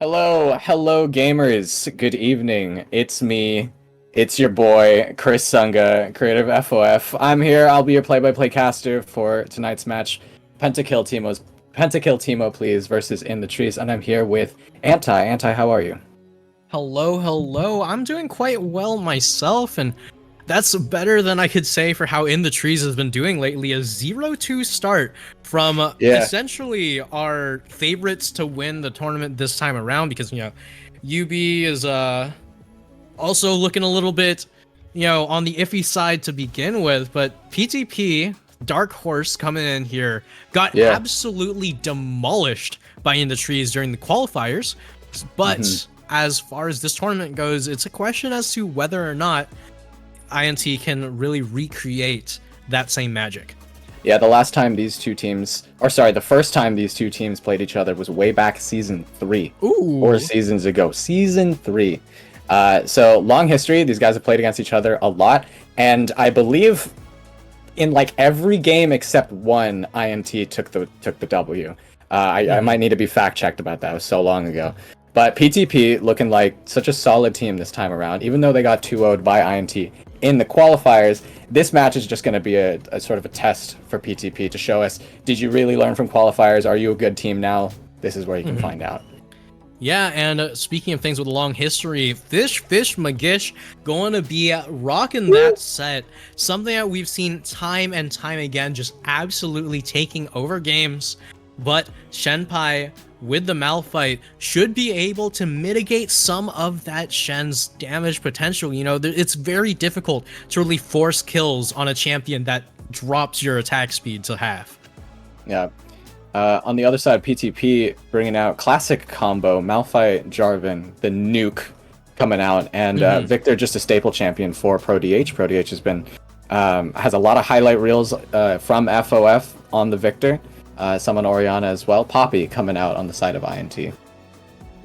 Hello, gamers. Good evening. It's me. It's your boy, Chris Sunga, creator of FOF. I'm here. I'll be your play-by-play caster for tonight's match. Pentakill Timo, please, versus In the Trees. And I'm here with Anti. Anti, how are you? Hello. I'm doing quite well myself, and that's better than I could say for how In the Trees has been doing lately. A 0-2 start from Yeah. essentially our favorites to win the tournament this time around because, UB is also looking a little bit, on the iffy side to begin with, but PTP, Dark Horse coming in here, got Yeah. absolutely demolished by In the Trees during the qualifiers, but as far as this tournament goes, it's a question as to whether or not INT can really recreate that same magic. Yeah, the first time these two teams played each other was way back season 3. Ooh. 4 seasons ago. Season 3. So long history. These guys have played against each other a lot, and I believe in like every game except one, INT took the W. I might need to be fact checked about that. It was so long ago. But PTP looking like such a solid team this time around, even though they got 2-0'd by INT in the qualifiers. This match is just going to be a sort of a test for PTP to show us, did you really learn from qualifiers? Are you a good team now? This is where you can find out. Yeah, and speaking of things with a long history, Fish Magish going to be rocking that set. Something that we've seen time and time again, just absolutely taking over games. But Shenpai, with the Malphite, should be able to mitigate some of that Shen's damage potential. It's very difficult to really force kills on a champion that drops your attack speed to half. Yeah. On the other side, PTP bringing out classic combo, Malphite, Jarvan, the nuke coming out, and Victor just a staple champion for ProDH. ProDH has been has a lot of highlight reels from FOF on the Victor. Some on Orianna as well. Poppy coming out on the side of INT.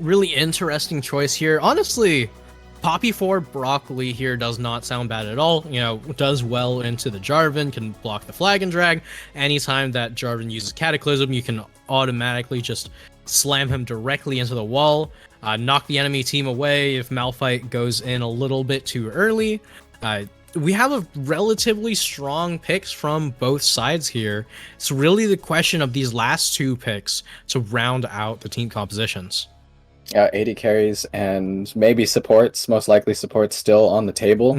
Really interesting choice here. Honestly, Poppy for Broccoli here does not sound bad at all. Does well into the Jarvan, can block the flag and drag. Anytime that Jarvan uses Cataclysm, you can automatically just slam him directly into the wall, knock the enemy team away if Malphite goes in a little bit too early. We have a relatively strong picks from both sides here. It's really the question of these last two picks to round out the team compositions. 80 carries and maybe supports, most likely supports still on the table.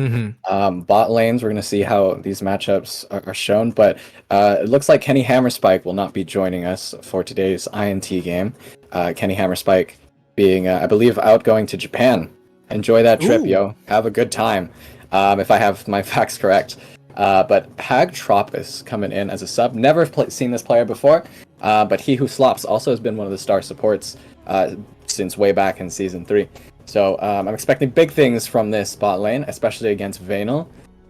Bot lanes, we're going to see how these matchups are shown, but it looks like Kenny Hammerspike will not be joining us for today's INT game. Kenny Hammerspike being, I believe, outgoing to Japan. Enjoy that trip, yo. Have a good time. If I have my facts correct. But Hagtropis coming in as a sub. Never seen this player before, but He Who Slops also has been one of the star supports since way back in Season 3. So I'm expecting big things from this bot lane, especially against Vaynel,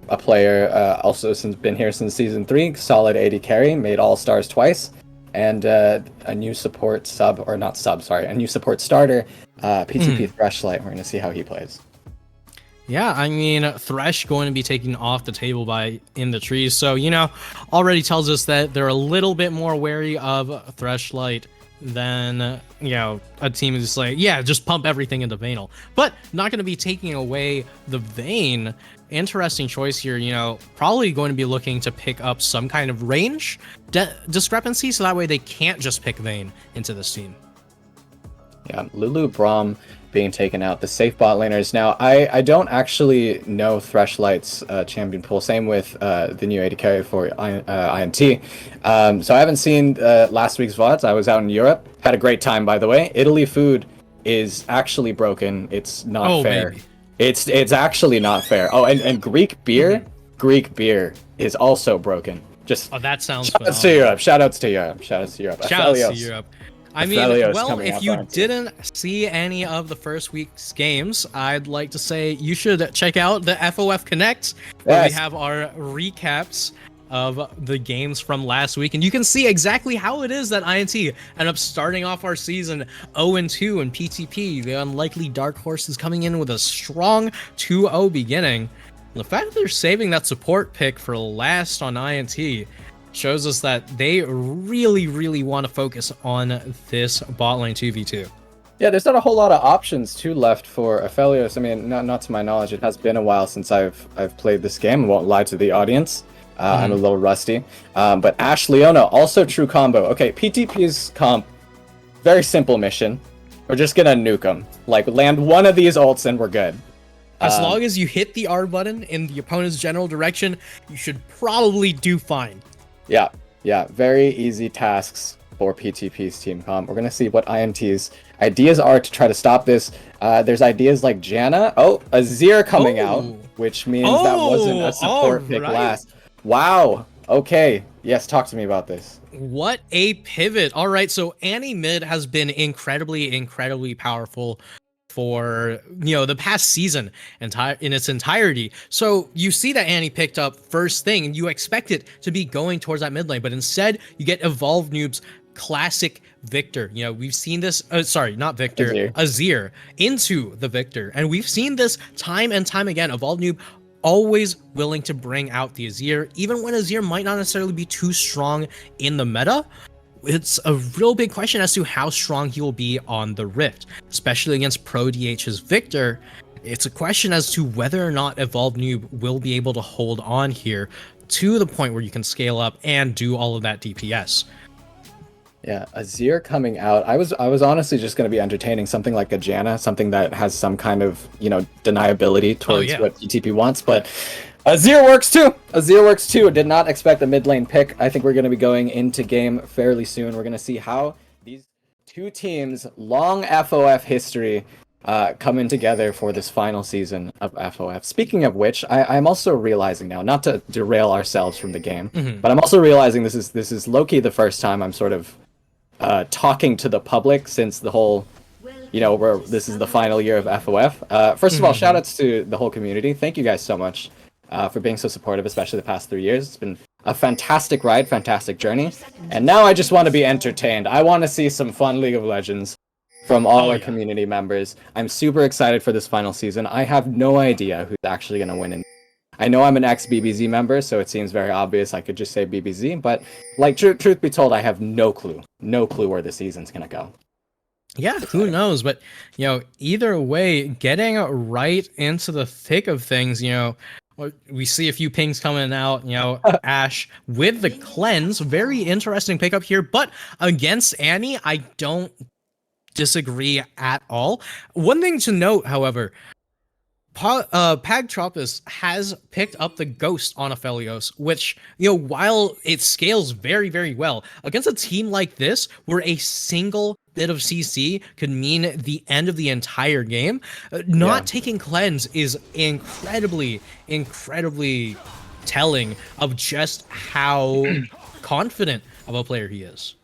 a player also been here since Season 3, solid 80 carry, made All-Stars twice, and a new support a new support starter, PTP Threshlight. We're going to see how he plays. Yeah, I mean, Thresh going to be taken off the table by In the Trees, so, already tells us that they're a little bit more wary of Threshlight than, a team is just like, yeah, just pump everything into Vaynel. But not going to be taking away the Vayne. Interesting choice here, probably going to be looking to pick up some kind of range discrepancy, so that way they can't just pick Vayne into this team. Yeah, Lulu Braum being taken out, the safe bot laners. Now, I don't actually know Threshlight's champion pool. Same with the new 80 carry for INT. So I haven't seen last week's VODs. I was out in Europe. Had a great time, by the way. Italy food is actually broken. It's not fair. Baby. It's actually not fair. Oh, and Greek beer? Greek beer is also broken. That sounds Shoutouts to Europe. Shoutouts to Europe. Shoutouts to Europe. Shoutouts to Europe. I mean, well, if you INT. didn't see any of the first week's games, I'd like to say you should check out the FOF Connect, where we have our recaps of the games from last week, and you can see exactly how it is that INT end up starting off our season 0-2 in PTP. The unlikely Dark Horse is coming in with a strong 2-0 beginning. The fact that they're saving that support pick for last on INT shows us that they really want to focus on this bot lane 2v2. Yeah, there's not a whole lot of options too left for Aphelios. I mean, not to my knowledge. It has been a while since I've played this game. I won't lie to the audience. I'm a little rusty. But Ashe Leona, also true combo. Okay, PTP's comp, very simple mission. We're just gonna nuke them. Like, land one of these ults and we're good. As long as you hit the R button in the opponent's general direction, you should probably do fine. Yeah, very easy tasks for PTP's team comp. We're gonna see what INT's ideas are to try to stop this. There's ideas like Janna. Oh, Azir coming out, which means that wasn't a support pick last. Wow. Okay. Yes, talk to me about this. What a pivot. All right, so Annie mid has been incredibly powerful for, you know, the past season in its entirety. So you see that Annie picked up first thing and you expect it to be going towards that mid lane, but instead you get Evolved Noob's classic Victor. You know, we've seen this, sorry, not Victor, Azir into the Victor. And we've seen this time and time again. Evolved Noob always willing to bring out the Azir, even when Azir might not necessarily be too strong in the meta. It's a real big question as to how strong he will be on the Rift, especially against Pro DH's Victor. It's a question as to whether or not Evolved Noob will be able to hold on here to the point where you can scale up and do all of that DPS. Yeah, Azir coming out. I was honestly just going to be entertaining something like a Janna, something that has some kind of, you know, deniability towards what PTP wants, but Azir works too. Azir works too. Did not expect a mid lane pick. I think we're going to be going into game fairly soon. We're going to see how these two teams' long FOF history coming together for this final season of FOF. Speaking of which, I'm also realizing now, not to derail ourselves from the game, but I'm also realizing this is low-key the first time I'm sort of talking to the public since the whole, you know, this is the final year of FOF. First of all, shout outs to the whole community. Thank you guys so much for being so supportive, especially the past 3 years. It's been a fantastic ride, fantastic journey. And now I just want to be entertained. I want to see some fun League of Legends from all our community members. I'm super excited for this final season. I have no idea who's actually going to win. I know I'm an ex-BBZ member, so it seems very obvious I could just say BBZ, but like truth be told, I have no clue where the season's gonna go. Yeah, who knows? But, you know, either way, getting right into the thick of things, you know, we see a few pings coming out, you know, Ashe with the cleanse. Very interesting pickup here, but against Annie, I don't disagree at all. One thing to note, however, Pagtropis has picked up the Ghost on Aphelios, which, you know, while it scales very well, against a team like this, where a single bit of CC could mean the end of the entire game, not taking cleanse is incredibly telling of just how confident of a player he is.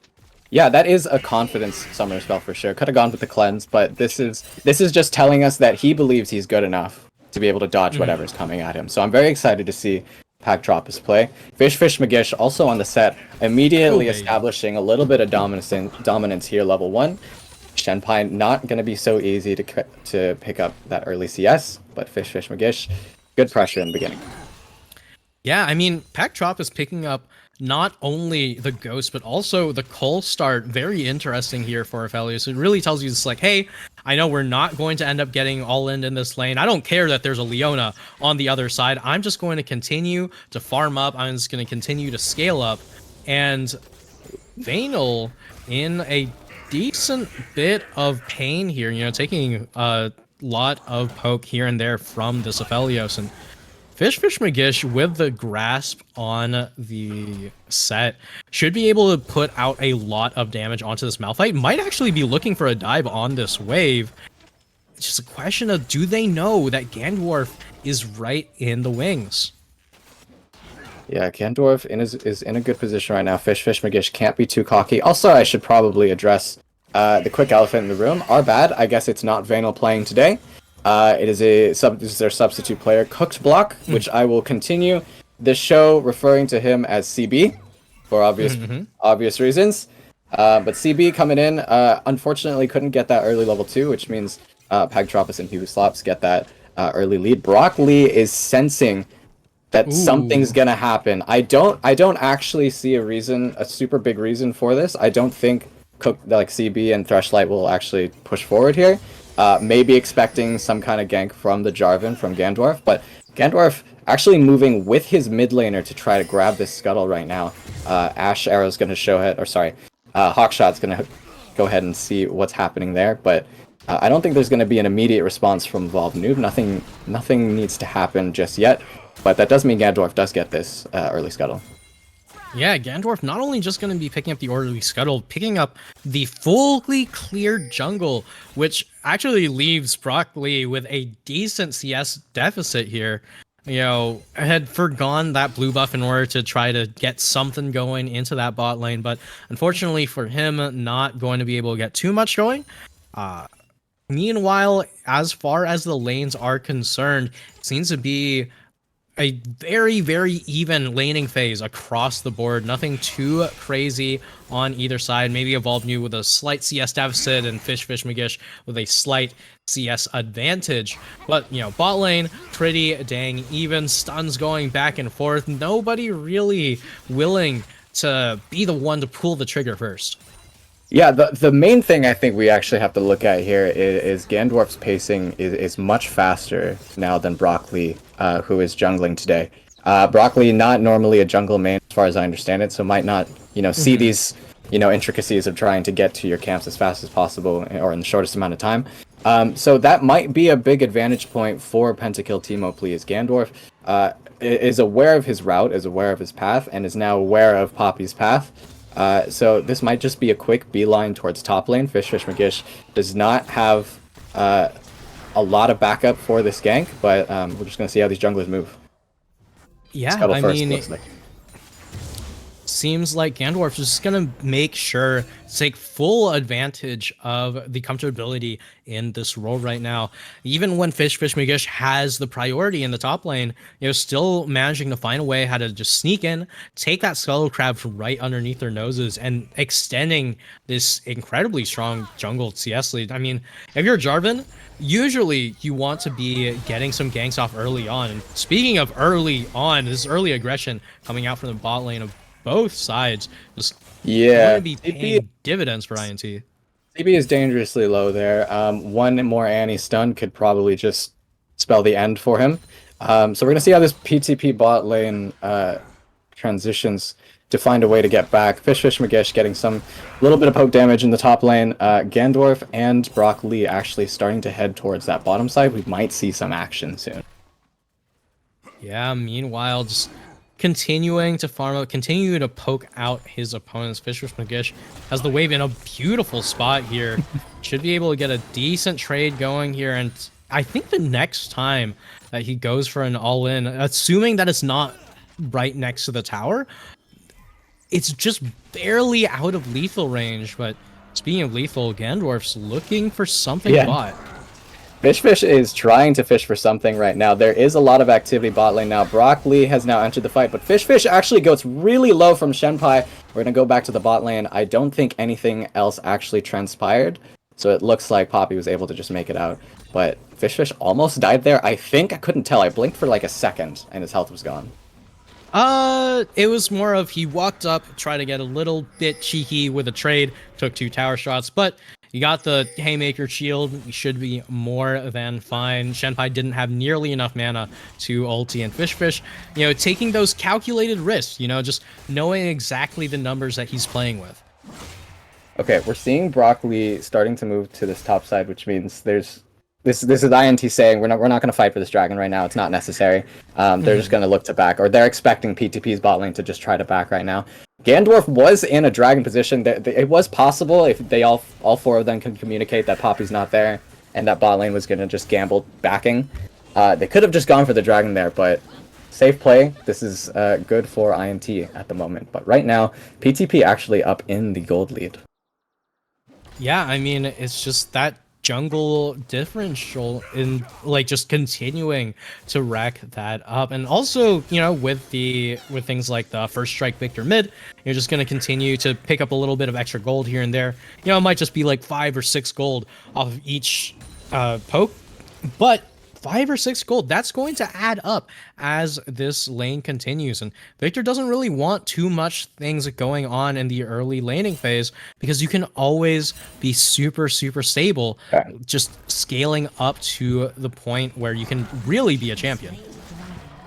Yeah, that is a confidence summoner spell for sure. Could have gone with the cleanse, but this is just telling us that he believes he's good enough to be able to dodge whatever's coming at him. So I'm very excited to see Pagtropis play. Fish Magish also on the set, immediately establishing a little bit of dominance here, level 1. Shenpai not going to be so easy to pick up that early CS, but Fish Magish, good pressure in the beginning. Yeah, I mean, Pagtropis picking up not only the Ghost, but also the Cole start. Very interesting here for Aphelios. It really tells you it's like, hey, I know we're not going to end up getting all in this lane. I don't care that there's a Leona on the other side. I'm just going to continue to farm up. I'm just going to continue to scale up. And Vanal in a decent bit of pain here, you know, taking a lot of poke here and there from this Aphelios. And Fish Magish with the grasp on the set should be able to put out a lot of damage onto this Malphite. Might actually be looking for a dive on this wave. It's just a question of, do they know that Gandorf is right in the wings? Yeah, Gandorf is in a good position right now. Fish Magish can't be too cocky. Also, I should probably address the quick elephant in the room. Our bad. I guess it's not Vanal playing today. This is their substitute player, Cooked Block, which I will continue this show referring to him as CB for obvious reasons. But CB coming in, unfortunately couldn't get that early level 2, which means Pagtropis and Hubuslops get that early lead. Brock Lee is sensing that something's gonna happen. I don't actually see a super big reason for this. I don't think like CB and Threshlight will actually push forward here. Maybe expecting some kind of gank from the Jarvan from Gandorf, but Gandorf actually moving with his mid laner to try to grab this scuttle right now. Ash Arrow's going to show it, or sorry, Hawkshot's going to go ahead and see what's happening there, but I don't think there's going to be an immediate response from Evolved Noob. Nothing needs to happen just yet, but that does mean Gandorf does get this early scuttle. Yeah, Gandorf not only just going to be picking up the early scuttle, picking up the fully cleared jungle, which actually leaves Broccoli with a decent CS deficit here. You know, I had forgone that blue buff in order to try to get something going into that bot lane, but unfortunately for him, not going to be able to get too much going. Meanwhile, as far as the lanes are concerned, it seems to be a very, very even laning phase across the board. Nothing too crazy on either side. Maybe Evolve New with a slight CS deficit and Fish Magish with a slight CS advantage. But, you know, bot lane, pretty dang even. Stuns going back and forth. Nobody really willing to be the one to pull the trigger first. Yeah, the main thing I think we actually have to look at here is Gandorf's pacing is much faster now than Broccoli, who is jungling today. Broccoli, not normally a jungle main as far as I understand it, so might not, you know, see these, you know, intricacies of trying to get to your camps as fast as possible or in the shortest amount of time. So that might be a big advantage point for Pentakill Teemo, please. Gandorf is aware of his route, is aware of his path, and is now aware of Poppy's path. So this might just be a quick beeline towards top lane. Fish Magish does not have a lot of backup for this gank, but we're just going to see how these junglers move. Yeah, Scuttle I first, mean, looks like. Seems like Gandorf is just going to make sure to take full advantage of the comfortability in this role right now. Even when Fish Magish has the priority in the top lane, you know, still managing to find a way how to just sneak in, take that Scuttle Crab from right underneath their noses, and extending this incredibly strong jungle CS lead. I mean, if you're Jarvan, usually you want to be getting some ganks off early on. And speaking of early on, this early aggression coming out from the bot lane of both sides just going to be paying dividends for INT. CB is dangerously low there. One more Annie stun could probably just spell the end for him. So we're going to see how this PTP bot lane transitions to find a way to get back. Fish Magish getting some little bit of poke damage in the top lane. Gandorf and Broccoli actually starting to head towards that bottom side. We might see some action soon. Yeah, meanwhile, just continuing to farm out, continue to poke out his opponents. Fish Magish has the wave in a beautiful spot here. Should be able to get a decent trade going here. And I think the next time that he goes for an all-in, assuming that it's not right next to the tower, it's just barely out of lethal range. But speaking of lethal, Gandorf's looking for something bot. Fish is trying to fish for something right now. There is a lot of activity bot lane now. Broccoli has now entered the fight, but Fish actually goes really low from Shenpai. We're going to go back to the bot lane. I don't think anything else actually transpired, so it looks like Poppy was able to just make it out. But Fish almost died there. I think, I couldn't tell. I blinked for like a second, and his health was gone. It was more of he walked up, tried to get a little bit cheeky with a trade, took 2 tower shots, but you got the Haymaker shield. You should be more than fine. Shenpai didn't have nearly enough mana to ulti, and Fish, you know, taking those calculated risks, you know, just knowing exactly the numbers that he's playing with. Okay, we're seeing Broccoli starting to move to this top side, which means there's this is INT saying we're not going to fight for this dragon right now. It's not necessary. They're just going to look to back, or they're expecting PTP's bot lane to just try to back right now. Gandorf was in a dragon position. It was possible if they all 4 of them can communicate that Poppy's not there and that bot lane was going to just gamble backing. They could have just gone for the dragon there, but safe play. This is good for INT at the moment. But right now, PTP actually up in the gold lead. Yeah, I mean, it's just that jungle differential in like just continuing to rack that up. And also, you know, with things like the first strike Victor mid, you're just going to continue to pick up a little bit of extra gold here and there. You know, it might just be like 5 or 6 gold off of each poke, but 5 or 6 gold. That's going to add up as this lane continues. And Victor doesn't really want too much things going on in the early laning phase because you can always be super, super stable, Okay. just scaling up to the point where you can really be a champion.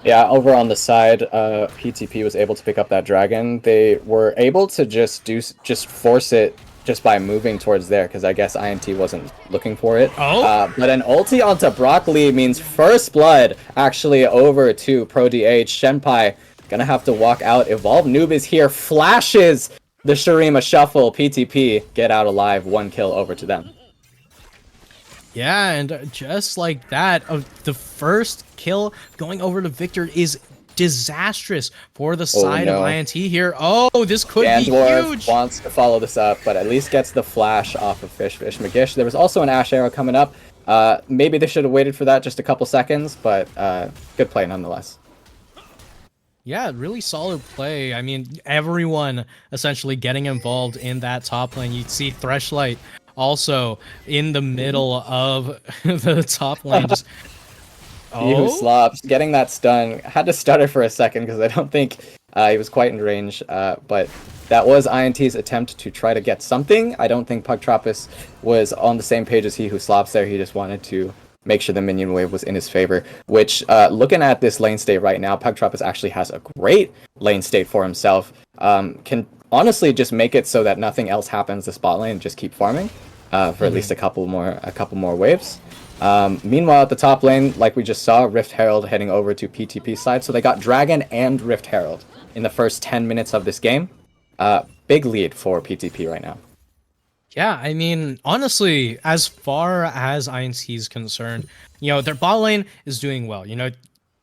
Yeah, over on the side, PTP was able to pick up that dragon. They were able to just force it just by moving towards there, because I guess INT wasn't looking for it. Oh. But an ulti onto Broccoli means first blood actually over to ProDH. Shenpai gonna have to walk out. Evolve Noob is here, flashes the Shurima Shuffle. PTP get out alive, 1 kill over to them. Yeah, and just like that, the first kill going over to Victor is disastrous for the side of INT here. Oh, this could be huge. Wants to follow this up, but at least gets the flash off of Fish McGish. There was also an Ash Arrow coming up. Maybe they should have waited for that just a couple seconds, but good play nonetheless. Yeah, really solid play. I mean, everyone essentially getting involved in that top lane. You'd see Threshlight also in the middle of the top lane. Just He slops, getting that stun. Had to stutter for a second because I don't think he was quite in range. But that was INT's attempt to try to get something. I don't think Pugtropis was on the same page as he who slops there. He just wanted to make sure the minion wave was in his favor. Which, looking at this lane state right now, Pugtropis actually has a great lane state for himself. Can honestly just make it so that nothing else happens this bot lane and just keep farming for at least a couple more waves. Meanwhile, at the top lane, like we just saw, Rift Herald heading over to PTP side. So they got Dragon and Rift Herald in the first 10 minutes of this game. Big lead for PTP right now. Yeah, I mean, honestly, as far as INT is concerned, you know, their bot lane is doing well. You know,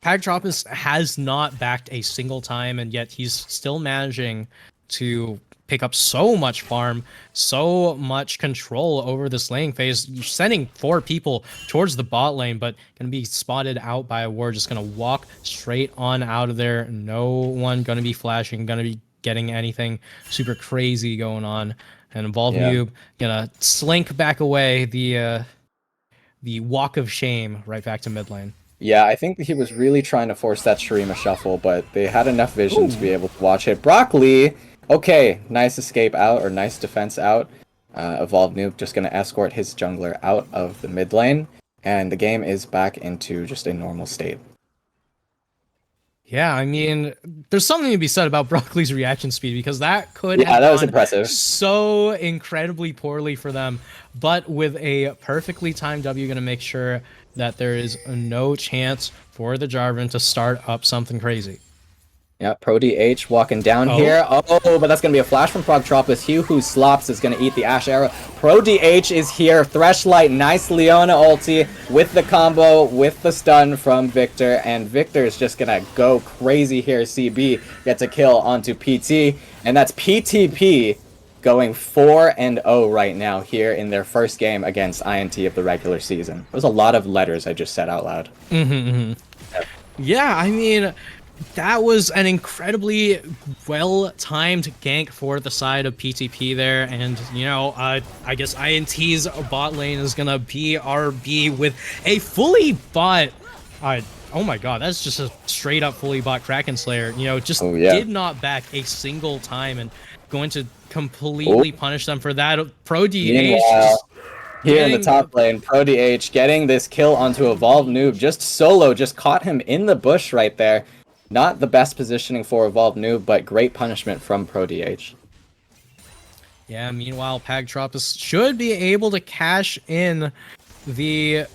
Pagtropis has not backed a single time, and yet he's still managing to pick up so much farm, so much control over this lane phase. You're sending 4 people towards the bot lane, but gonna be spotted out by a ward, just gonna walk straight on out of there. No one gonna be flashing, gonna be getting anything super crazy going on. And Evolve Noob gonna slink back away the walk of shame right back to mid lane. Yeah, I think he was really trying to force that Shurima Shuffle, but they had enough vision to be able to watch it. Broccoli, okay, nice escape out, or nice defense out. Evolve Noob just going to escort his jungler out of the mid lane, and the game is back into just a normal state. Yeah, I mean, there's something to be said about Broccoli's reaction speed, because that could have that was impressive. So incredibly poorly for them. But with a perfectly timed W, going to make sure that there is no chance for the Jarvan to start up something crazy. Yeah, ProDH walking down here. Oh, but that's going to be a flash from Pugtropis. Hugh who slops is going to eat the Ash Arrow. ProDH is here. Threshlight, nice Leona ulti with the combo, with the stun from Victor. And Victor is just going to go crazy here. CB gets a kill onto PT. And that's PTP going 4-0 right now here in their first game against INT of the regular season. There's a lot of letters I just said out loud. Yeah, I mean, that was an incredibly well-timed gank for the side of PTP there, and, you know, I guess INT's bot lane is gonna be RB with a fully bought... oh my god, that's just a straight-up fully bought Kraken Slayer. You know, just did not back a single time, and going to completely punish them for that. ProDH... Here in the top lane, ProDH getting this kill onto Evolve Noob, just solo, just caught him in the bush right there. Not the best positioning for Evolve Noob, but great punishment from ProDH. Yeah, meanwhile, Pagtropis should be able to cash in the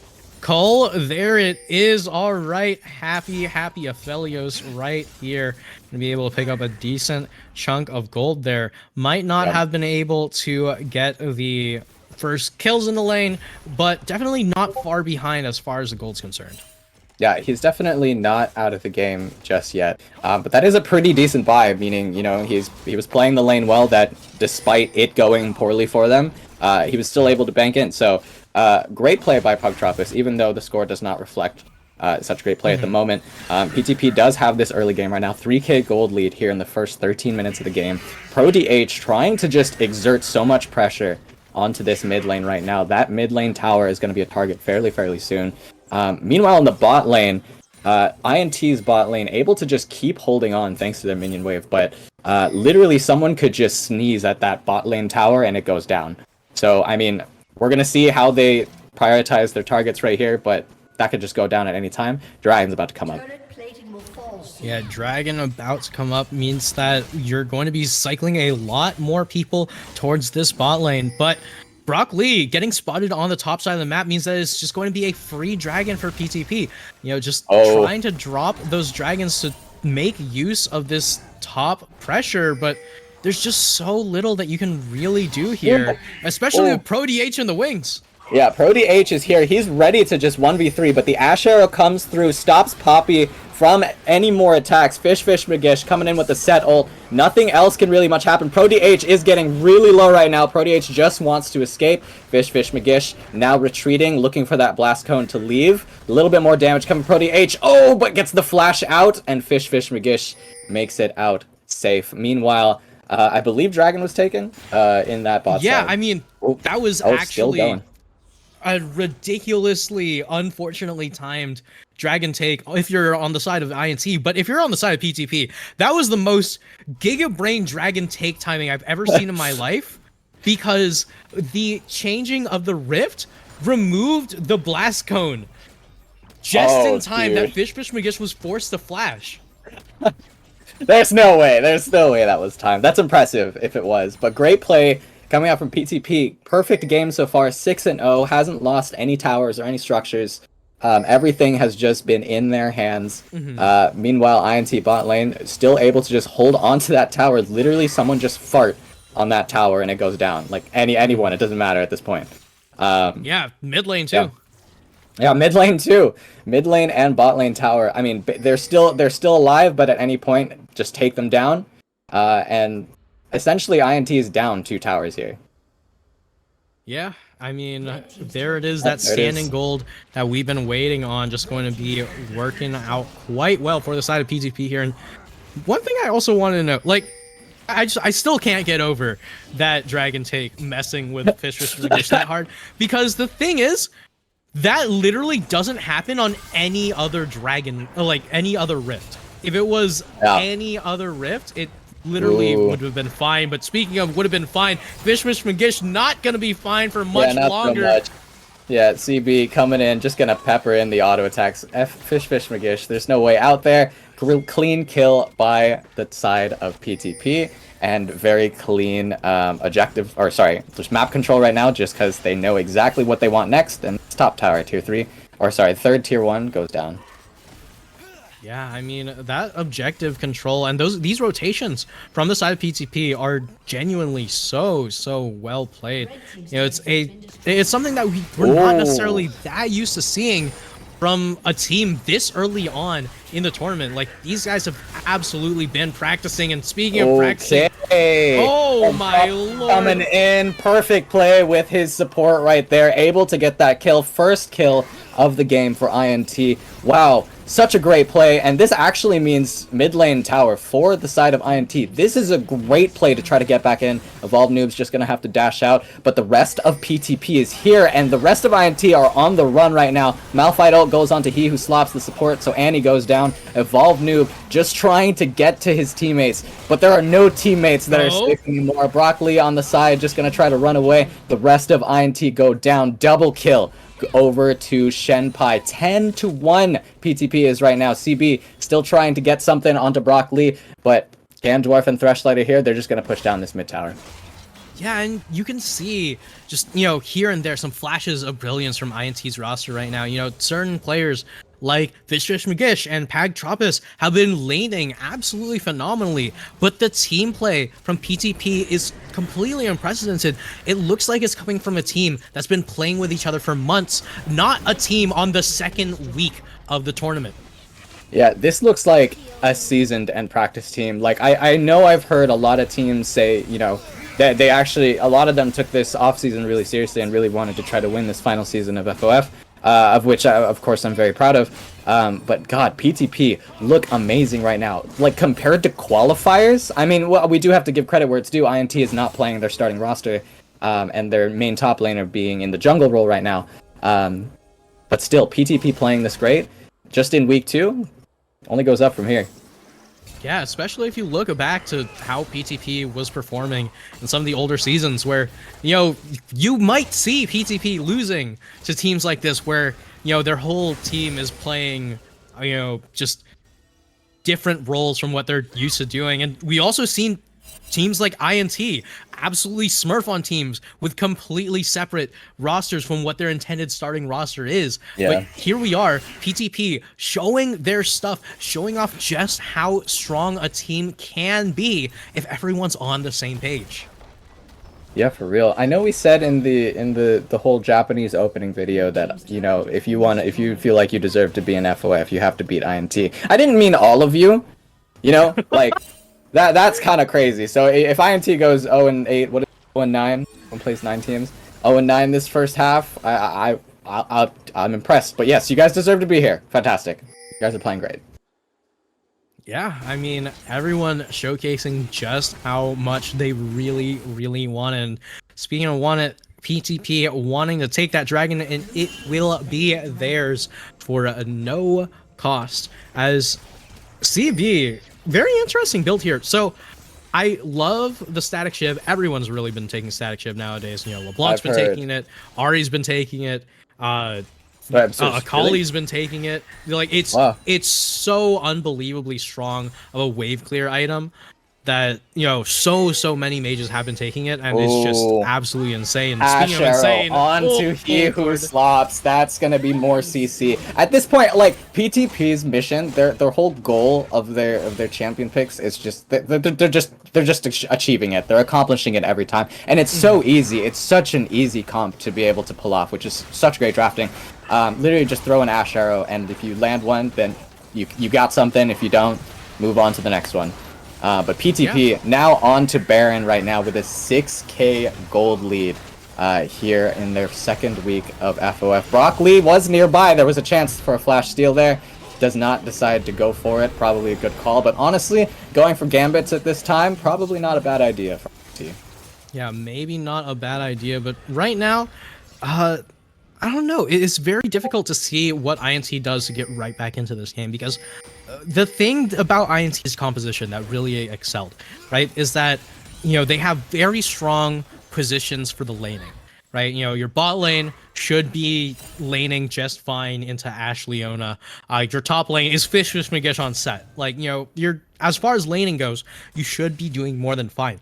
cull. There it is. All right. Happy Aphelios right here. Gonna be able to pick up a decent chunk of gold there. Might not have been able to get the first kills in the lane, but definitely not far behind as far as the gold's concerned. Yeah, he's definitely not out of the game just yet. But that is a pretty decent buy, meaning, you know, he was playing the lane well, that despite it going poorly for them, he was still able to bank in. So, great play by Pugtropis, even though the score does not reflect such great play at the moment. PTP does have this early game right now, 3k gold lead here in the first 13 minutes of the game. ProDH trying to just exert so much pressure onto this mid lane right now. That mid lane tower is going to be a target fairly soon. Meanwhile, in the bot lane, INT's bot lane able to just keep holding on thanks to their minion wave, but literally someone could just sneeze at that bot lane tower and it goes down. So, I mean, we're going to see how they prioritize their targets right here, but that could just go down at any time. Dragon's about to come up. Yeah, Dragon about to come up means that you're going to be cycling a lot more people towards this bot lane, but Brock Lee getting spotted on the top side of the map means that it's just going to be a free dragon for PTP. You know, just trying to drop those dragons to make use of this top pressure, but there's just so little that you can really do here, especially with Pro DH in the wings. Yeah, Pro DH is here. He's ready to just 1v3, but the Ash Arrow comes through, stops Poppy from any more attacks. Fish Magish coming in with the set ult. Nothing else can really much happen. Pro DH is getting really low right now. Pro DH just wants to escape. Fish Magish now retreating, looking for that blast cone to leave. A little bit more damage coming from Pro DH. Oh, but gets the flash out, and Fish Magish makes it out safe. Meanwhile, I believe Dragon was taken in that bot side. I mean, that was actually a ridiculously, unfortunately timed dragon take if you're on the side of INT, but if you're on the side of PTP, that was the most Giga Brain dragon take timing I've ever seen in my life, because the changing of the rift removed the blast cone just in time that Fish Magish was forced to flash. There's no way that was timed. That's impressive if it was, but great play coming out from PTP. Perfect game so far, 6-0, hasn't lost any towers or any structures. Everything has just been in their hands. Meanwhile, INT bot lane still able to just hold on to that tower. Literally, someone just fart on that tower and it goes down. Like anyone, it doesn't matter at this point. Yeah, mid lane too. Yeah, mid lane too. Mid lane and bot lane tower. I mean, they're still alive, but at any point, just take them down. And essentially, INT is down 2 towers here. Yeah, I mean, there it is, that standing gold that we've been waiting on, just going to be working out quite well for the side of PTP here. And one thing I also want to know, like, I still can't get over that dragon take messing with Fish Magish that hard, because the thing is, that literally doesn't happen on any other dragon, like any other rift. If it was any other rift, it literally would have been fine. But speaking of would have been fine, Fish Magish not going to be fine for much longer. So much. Yeah, CB coming in, just going to pepper in the auto attacks. Fish Magish, there's no way out there. Clean kill by the side of PTP. And very clean there's map control right now, just because they know exactly what they want next. And top tower, tier 3, third tier 1 goes down. Yeah, I mean, that objective control and these rotations from the side of PTP are genuinely so well played. You know, it's something that we're not necessarily that used to seeing from a team this early on in the tournament. Like, these guys have absolutely been practicing, and speaking of practicing, oh my lord, coming in, perfect play with his support right there, able to get that kill, first kill of the game for INT. Wow, such a great play, and this actually means mid lane tower for the side of INT. This is a great play to try to get back in. Evolve Noob's just gonna have to dash out, but the rest of PTP is here, and the rest of INT are on the run right now. Malphite ult goes on to He Who Slops the support, so Annie goes down. Evolve Noob just trying to get to his teammates, but there are no teammates that are safe anymore. Brock Lee on the side just gonna try to run away. The rest of INT go down. Double kill over to Shenpai. 10-1 PTP is right now. CB still trying to get something onto Brock Lee, but Gandorf and Threshlight are here. They're just going to push down this mid tower. Yeah, and you can see just, you know, here and there some flashes of brilliance from INT's roster right now. You know, certain players like Fish Magish and Pagtropis have been laning absolutely phenomenally, but the team play from PTP is completely unprecedented. It looks like it's coming from a team that's been playing with each other for months, not a team on the second week of the tournament. Yeah, this looks like a seasoned and practiced team. Like, I know I've heard a lot of teams say, you know, that they actually, a lot of them took this offseason really seriously and really wanted to try to win this final season of FOF. Of which, of course, I'm very proud of. But God, PTP look amazing right now. Like, compared to qualifiers, I mean, well, we do have to give credit where it's due. INT is not playing their starting roster, and their main top laner being in the jungle role right now. But still, PTP playing this great, just in week 2, only goes up from here. Yeah, especially if you look back to how PTP was performing in some of the older seasons where, you might see PTP losing to teams like this where, their whole team is playing, just different roles from what they're used to doing. And we also seen teams like INT absolutely smurf on teams with completely separate rosters from what their intended starting roster is. Yeah. But here we are, PTP showing their stuff, showing off just how strong a team can be if everyone's on the same page. Yeah, for real. I know we said in the whole Japanese opening video that, if you feel like you deserve to be an FOF, you have to beat INT. I didn't mean all of you, like that's kind of crazy. So if INT goes 0-8, what is 0-9? One plays 9 teams. 0-9 this first half. I'm impressed. But yes, you guys deserve to be here. Fantastic. You guys are playing great. Yeah, I mean, everyone showcasing just how much they really, really want. And speaking of want it, PTP wanting to take that dragon, and it will be theirs for no cost. As CB, very interesting build here. So I love the static shiv. Everyone's really been taking static shiv nowadays. LeBlanc's been taking it. Ari's been taking it. Akali's been taking it. Like it's so unbelievably strong of a wave clear item that so many mages have been taking it, and it's just absolutely insane. Speaking of insane, onto he who slops. That's gonna be more CC at this point. Like PTP's mission, their whole goal of their champion picks is just they're just achieving it. They're accomplishing it every time, and it's so easy. It's such an easy comp to be able to pull off, which is such great drafting. Literally just throw an Ash Arrow, and if you land one, then you got something. If you don't, move on to the next one. But PTP now on to Baron right now with a 6k gold lead here in their second week of FOF. Brock Lee was nearby. There was a chance for a flash steal there. Does not decide to go for it. Probably a good call. But honestly, going for Gambits at this time, probably not a bad idea for PTP. Yeah, maybe not a bad idea. But right now, I don't know. It's very difficult to see what INT does to get right back into this game, because the thing about INT's composition that really excelled, right, is that, they have very strong positions for the laning, right? Your bot lane should be laning just fine into Ashe Leona. Your top lane is Fish Magish on set. Like, you're, as far as laning goes, you should be doing more than fine.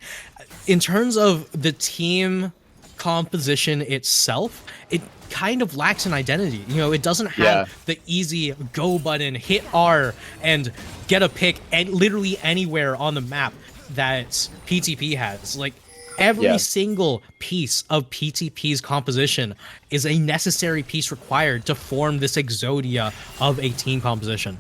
In terms of the team composition itself, it kind of lacks an identity. It doesn't have the easy go button, hit R, and get a pick and literally anywhere on the map that PTP has. Like, every single piece of PTP's composition is a necessary piece required to form this exodia of a team composition.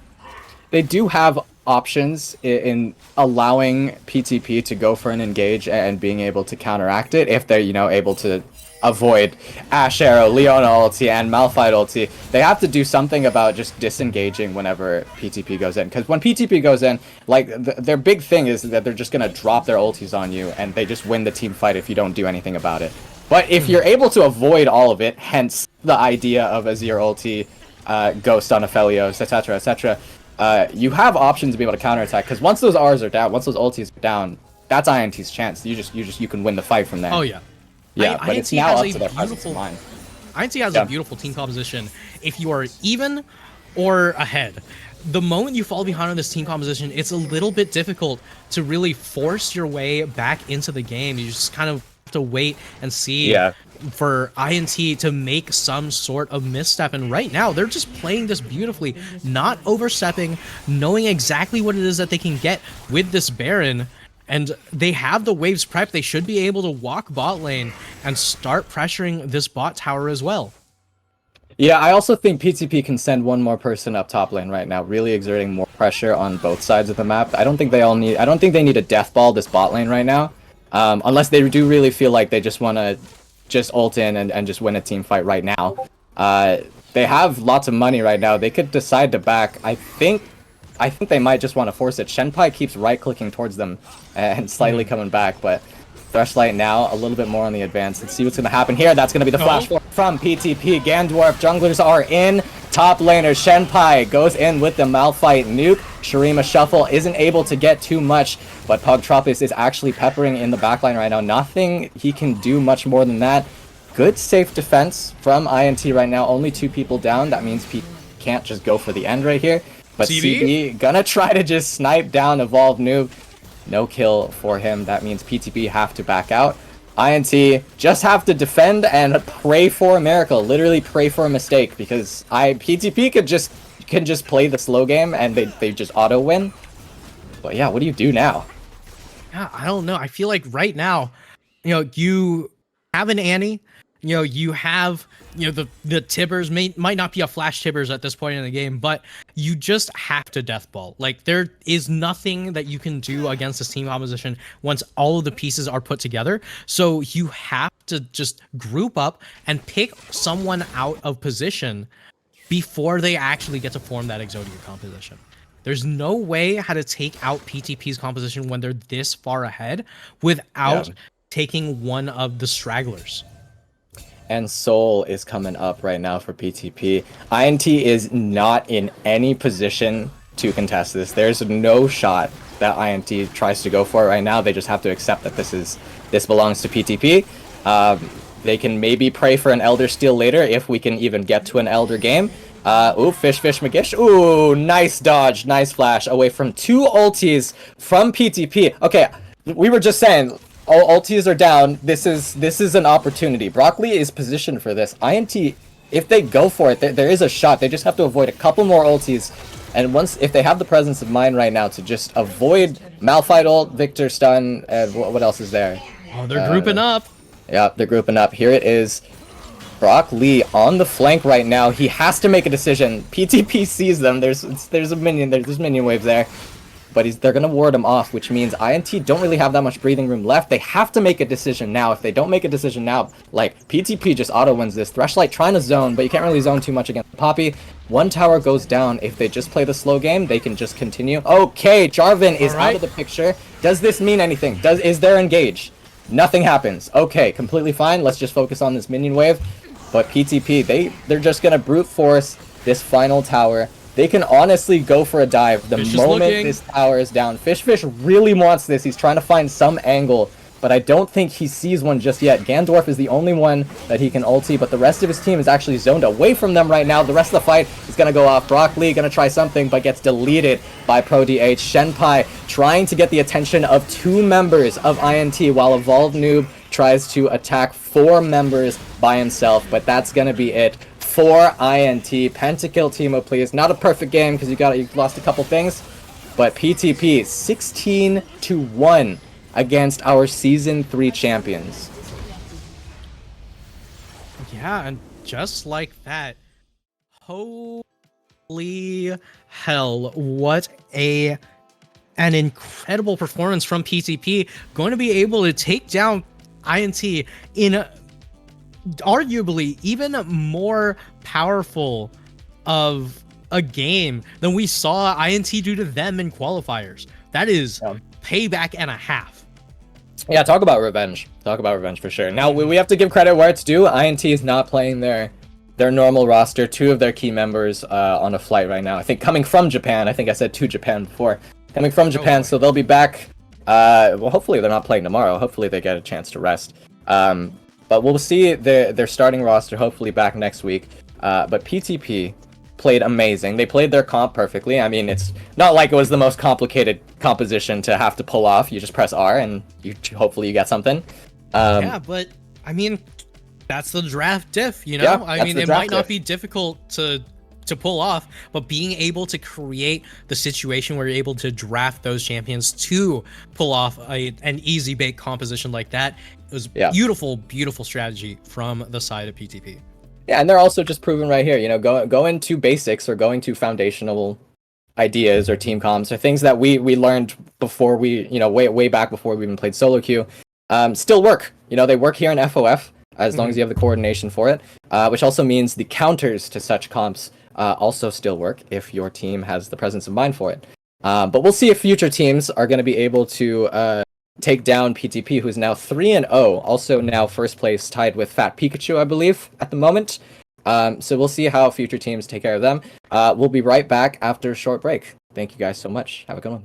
They do have options in allowing PTP to go for an engage and being able to counteract it if they're, able to avoid Ash Arrow, Leona ulti, and Malphite ulti. They have to do something about just disengaging whenever PTP goes in. Because when PTP goes in, like, their big thing is that they're just going to drop their ultis on you, and they just win the team fight if you don't do anything about it. But if you're able to avoid all of it, hence the idea of Azir ulti, Ghost on Aphelios, etc., etc., you have options to be able to counterattack. Because once those Rs are down, once those ultis are down, that's INT's chance. You can win the fight from there. Oh yeah. Yeah, but it's now up to their presence of mind. INT has a beautiful team composition if you are even or ahead. The moment you fall behind on this team composition, it's a little bit difficult to really force your way back into the game. You just kind of have to wait and see for INT to make some sort of misstep. And right now, they're just playing this beautifully, not overstepping, knowing exactly what it is that they can get with this Baron. And they have the waves prepped. They should be able to walk bot lane and start pressuring this bot tower as well. Yeah, I also think PTP can send one more person up top lane right now, really exerting more pressure on both sides of the map. I don't think they need a death ball this bot lane right now, unless they do really feel like they just want to ult in and just win a team fight right now. They have lots of money right now. They could decide to back. I think they might just want to force it. Shenpai keeps right-clicking towards them and slightly coming back, but Threshlight now a little bit more on the advance. Let's see what's going to happen here. That's going to be the flash from PTP. Gandorf, junglers are in. Top laner Shenpai goes in with the Malphite nuke. Shurima Shuffle isn't able to get too much, but Pugtropis is actually peppering in the backline right now. Nothing he can do much more than that. Good safe defense from INT right now. Only 2 people down. That means P can't just go for the end right here. But CB gonna try to just snipe down Evolve Noob. No kill for him. That means PTP have to back out. INT just have to defend and pray for a miracle. Literally pray for a mistake, because PTP can just play the slow game and they just auto win. But yeah, what do you do now? Yeah, I don't know. I feel like right now, you have an Annie. You have, the Tibbers might not be a flash Tibbers at this point in the game, but you just have to deathball. Like, there is nothing that you can do against this team composition once all of the pieces are put together. So you have to just group up and pick someone out of position before they actually get to form that Exodia composition. There's no way how to take out PTP's composition when they're this far ahead without taking one of the stragglers. And Soul is coming up right now for PTP. INT is not in any position to contest this. There's no shot that INT tries to go for it right now. They just have to accept that this belongs to PTP. They can maybe pray for an Elder Steal later if we can even get to an Elder game. Ooh, Fish Magish. Ooh, nice dodge, nice flash away from 2 ultis from PTP. Okay, we were just saying, all ultis are down. This is an opportunity. Broccoli is positioned for this. INT, if they go for it, there is a shot. They just have to avoid a couple more ultis. And if they have the presence of mind right now to just avoid Malphite ult, Victor stun, and what else is there? Oh, they're grouping up. Yeah, they're grouping up. Here it is. Brock Lee on the flank right now. He has to make a decision. PTP sees them. There's a minion. There's minion waves there. But they're going to ward him off, which means INT don't really have that much breathing room left. They have to make a decision now. If they don't make a decision now, like, PTP just auto-wins this. Threshlight trying to zone, but you can't really zone too much against Poppy. 1 tower goes down. If they just play the slow game, they can just continue. Okay, Jarvan is out of the picture. Does this mean anything? Is there engage? Nothing happens. Okay, completely fine. Let's just focus on this minion wave. But PTP, they're just going to brute force this final tower. They can honestly go for a dive the moment this tower is down. Fish really wants this. He's trying to find some angle, but I don't think he sees one just yet. Gandorf is the only one that he can ulti, but the rest of his team is actually zoned away from them right now. The rest of the fight is going to go off. Brock Lee going to try something, but gets deleted by ProDH. Shenpai trying to get the attention of 2 members of INT, while Evolve Noob tries to attack 4 members by himself, but that's going to be it for INT. Pentakill Teemo, please. Not a perfect game because you lost a couple things, but PTP 16-1 against our Season 3 champions. Yeah, and just like that, holy hell, what an incredible performance from PTP. Going to be able to take down INT in arguably even more powerful of a game than we saw INT do to them in qualifiers. That is payback and a half. Yeah, talk about revenge. Talk about revenge for sure. Now, we have to give credit where it's due. INT is not playing their normal roster. 2 of their key members on a flight right now. I think coming from Japan. I think I said to Japan before. Coming from Japan, so they'll be back. Well, hopefully they're not playing tomorrow. Hopefully they get a chance to rest. But we'll see their starting roster hopefully back next week. But PTP played amazing. They played their comp perfectly. I mean, it's not like it was the most complicated composition to have to pull off. You just press R and hopefully you get something. Yeah, but I mean, that's the draft diff, you know? Yeah, I mean, it might not be difficult to pull off, but being able to create the situation where you're able to draft those champions to pull off an easy bait composition like that, it was beautiful strategy from the side of PTP. Yeah, and they're also just proven right here, you know, going to basics or going to foundational ideas or team comps or things that we learned before we, you know, way back before we even played solo queue, still work. You know, they work here in FOF as long as you have the coordination for it, which also means the counters to such comps also still work if your team has the presence of mind for it. But we'll see if future teams are going to be able to take down PTP, who's now 3-0, also now first place, tied with Fat Pikachu, I believe, at the moment. So we'll see how future teams take care of them. We'll be right back after a short break. Thank you guys so much. Have a good one.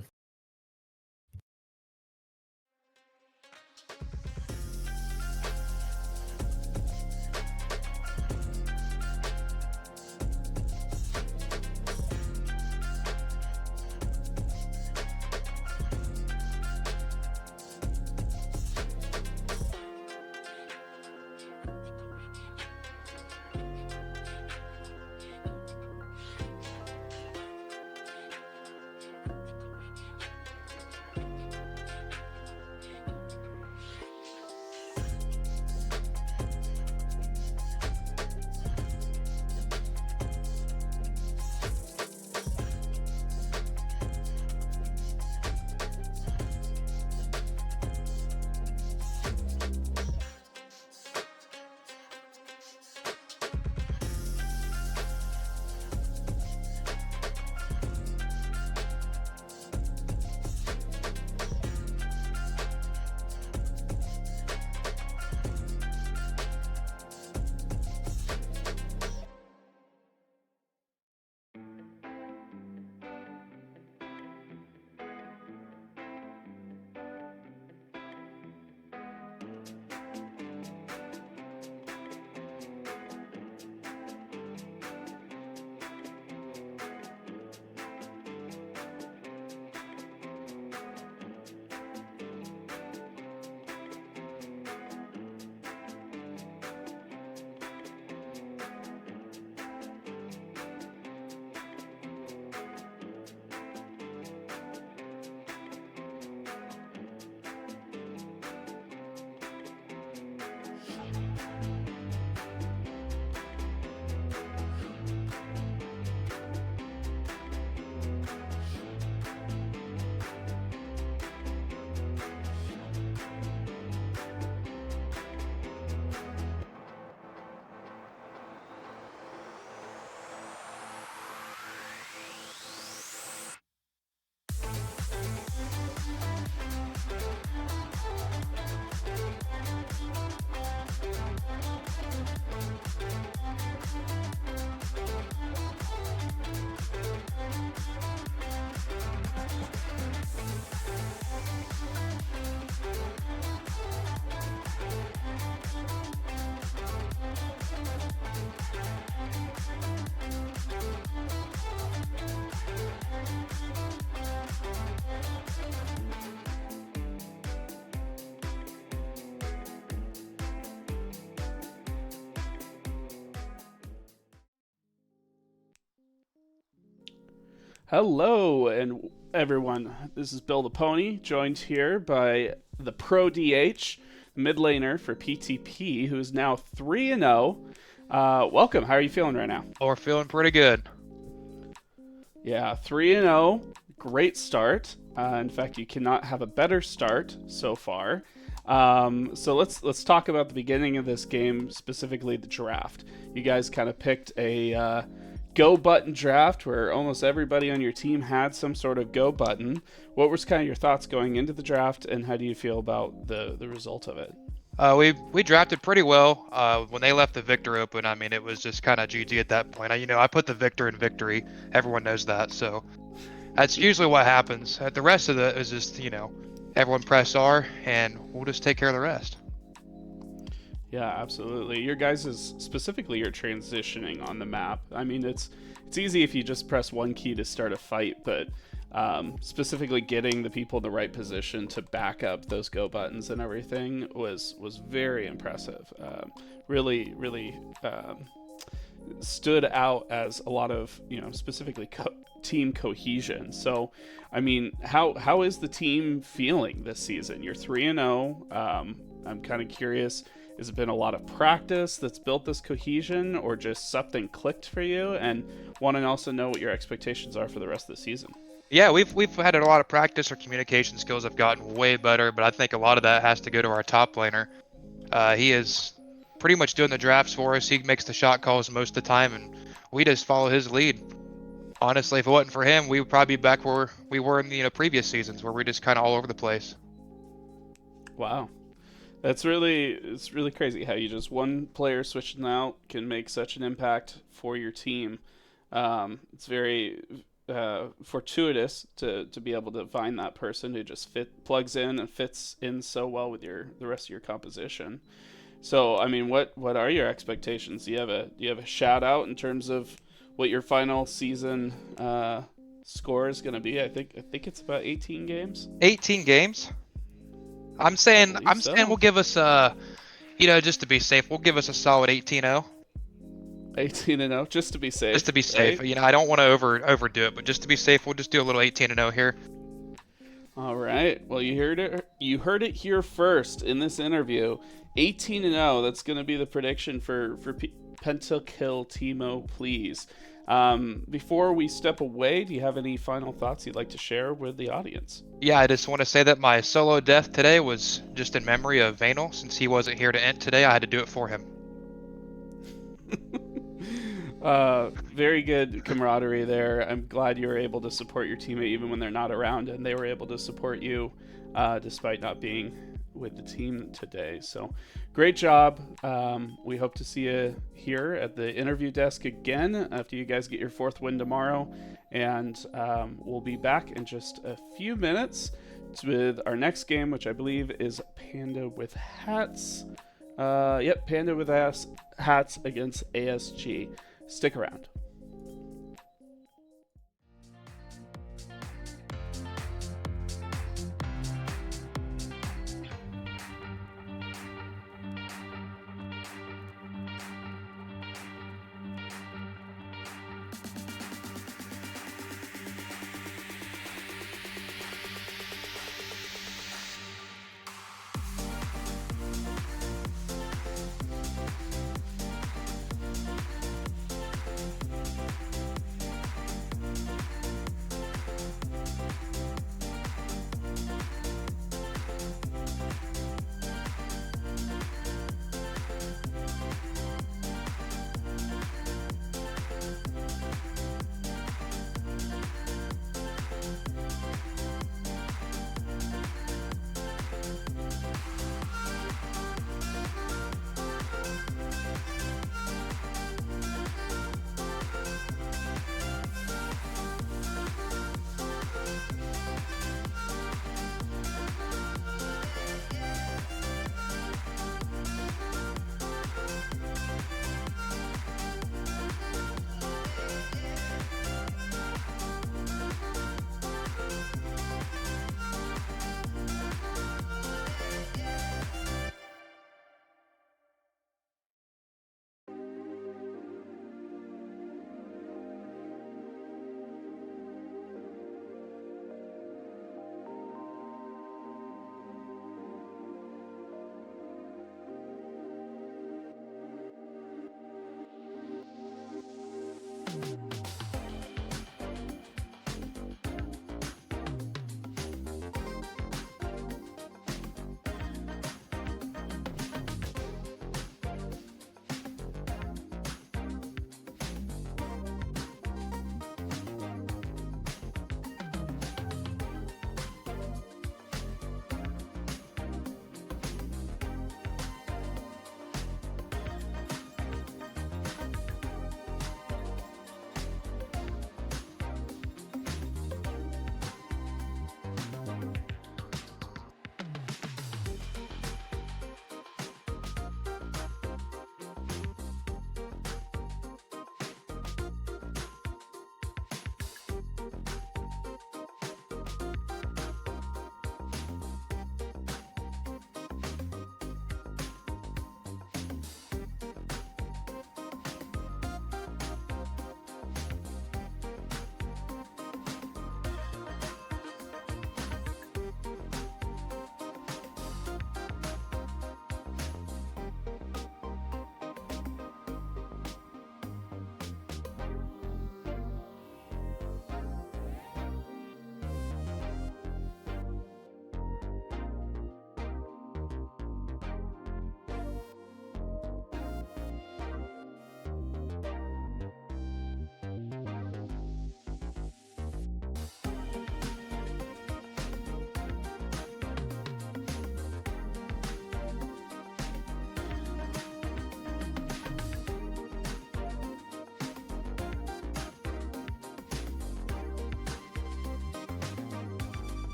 Hello, and everyone. This is Bill the Pony, joined here by the Pro DH, mid laner for PTP, who is now 3-0. Welcome. How are you feeling right now? Oh, we're feeling pretty good. Yeah, 3-0. Great start. In fact, you cannot have a better start so far. So let's talk about the beginning of this game, specifically the draft. You guys kind of picked a go button draft where almost everybody on your team had some sort of go button. What was kind of your thoughts going into the draft, and how do you feel about the result of it? We drafted pretty well. When they left the Victor open, I mean, it was just kind of GG at that point. I put the Victor in victory. Everyone knows that, so that's usually what happens. The rest of it is just, everyone press R, and we'll just take care of the rest. Yeah, absolutely. Your guys is specifically your transitioning on the map. I mean, it's easy if you just press one key to start a fight, but specifically getting the people in the right position to back up those go buttons and everything was very impressive. Really stood out as a lot of specifically team cohesion. So, I mean, how is the team feeling this season? You're 3-0. I'm kind of curious. Has it been a lot of practice that's built this cohesion, or just something clicked for you? And want to also know what your expectations are for the rest of the season. Yeah, we've had a lot of practice. Our communication skills have gotten way better, but I think a lot of that has to go to our top laner. He is pretty much doing the drafts for us. He makes the shot calls most of the time, and we just follow his lead. Honestly, if it wasn't for him, we would probably be back where we were in the previous seasons, where we're just kind of all over the place. Wow. It's really crazy how you just one player switching out can make such an impact for your team. It's very fortuitous to be able to find that person who just plugs in and fits in so well with the rest of your composition. So I mean, what are your expectations? Do you have a shout out in terms of what your final season score is going to be? I think it's about 18 games. 18 games. I'm saying So. we'll give us just to be safe, we'll give us a solid 18-0. 18-0, just to be safe. Just to be safe. Right? I don't want to overdo it, but just to be safe, we'll just do a little 18-0 here. All right. Well, you heard it here first in this interview. 18-0. That's going to be the prediction for Pentakill Timo, please. Before we step away, do you have any final thoughts you'd like to share with the audience? Yeah, I just want to say that my solo death today was just in memory of Vanel. Since he wasn't here to end today, I had to do it for him. Very good camaraderie there. I'm glad you were able to support your teammate even when they're not around, and they were able to support you despite not being with the team today. So great job. We hope to see you here at the interview desk again after you guys get your 4th win tomorrow, and we'll be back in just a few minutes with our next game, which I believe is Panda with Hats. Panda with Hats against ASG. Stick around.